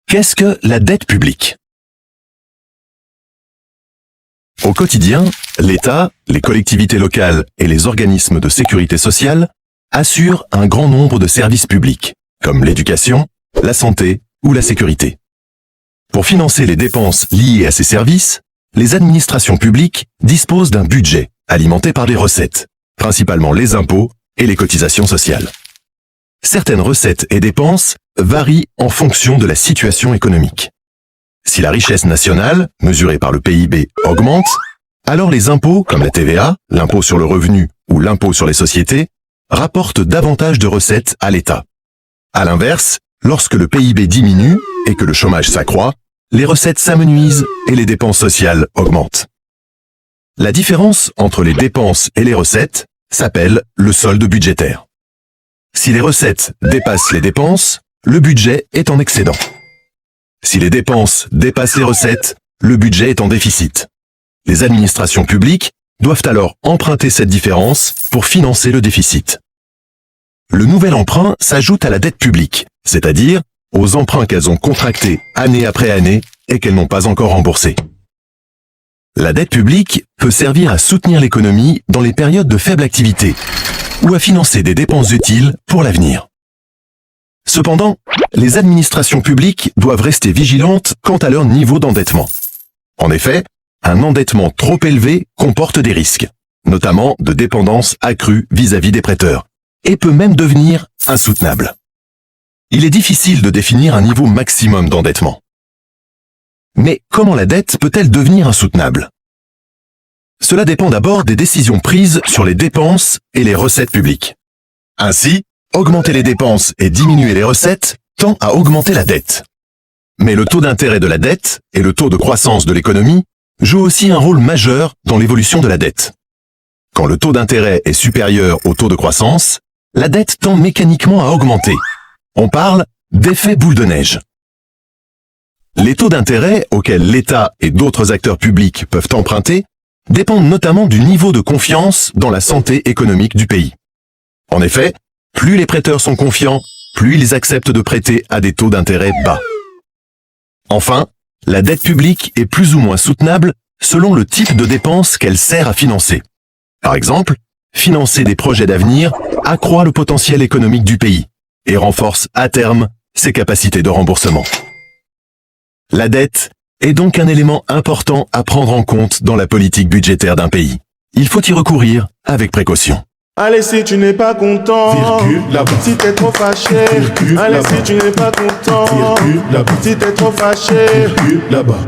Qu'est-ce que la dette publique? Au quotidien, l'État, les collectivités locales et les organismes de sécurité sociale assurent un grand nombre de services publics, comme l'éducation, la santé ou la sécurité. Pour financer les dépenses liées à ces services, les administrations publiques disposent d'un budget alimenté par des recettes, principalement les impôts et les cotisations sociales. Certaines recettes et dépenses varient en fonction de la situation économique. Si la richesse nationale, mesurée par le PIB, augmente, alors les impôts comme la TVA, l'impôt sur le revenu ou l'impôt sur les sociétés, rapportent davantage de recettes à l'État. À l'inverse, lorsque le PIB diminue et que le chômage s'accroît, les recettes s'amenuisent et les dépenses sociales augmentent. La différence entre les dépenses et les recettes s'appelle le solde budgétaire. Si les recettes dépassent les dépenses, le budget est en excédent. Si les dépenses dépassent les recettes, le budget est en déficit. Les administrations publiques doivent alors emprunter cette différence pour financer le déficit. Le nouvel emprunt s'ajoute à la dette publique, c'est-à-dire aux emprunts qu'elles ont contractés année après année et qu'elles n'ont pas encore remboursés. La dette publique peut servir à soutenir l'économie dans les périodes de faible activité ou à financer des dépenses utiles pour l'avenir. Cependant, les administrations publiques doivent rester vigilantes quant à leur niveau d'endettement. En effet, un endettement trop élevé comporte des risques, notamment de dépendance accrue vis-à-vis des prêteurs, et peut même devenir insoutenable. Il est difficile de définir un niveau maximum d'endettement. Mais comment la dette peut-elle devenir insoutenable? Cela dépend d'abord des décisions prises sur les dépenses et les recettes publiques. Ainsi, augmenter les dépenses et diminuer les recettes tend à augmenter la dette. Mais le taux d'intérêt de la dette et le taux de croissance de l'économie jouent aussi un rôle majeur dans l'évolution de la dette. Quand le taux d'intérêt est supérieur au taux de croissance, la dette tend mécaniquement à augmenter. On parle d'effet boule de neige. Les taux d'intérêt auxquels l'État et d'autres acteurs publics peuvent emprunter dépendent notamment du niveau de confiance dans la santé économique du pays. En effet, plus les prêteurs sont confiants, plus ils acceptent de prêter à des taux d'intérêt bas. Enfin, la dette publique est plus ou moins soutenable selon le type de dépenses qu'elle sert à financer. Par exemple, financer des projets d'avenir accroît le potentiel économique du pays et renforce à terme ses capacités de remboursement. La dette est donc un élément important à prendre en compte dans la politique budgétaire d'un pays. Il faut y recourir avec précaution. Allez, si tu n'es pas content, si t'es trop fâché, allez, si tu n'es pas content, si t'es trop fâché, là-bas.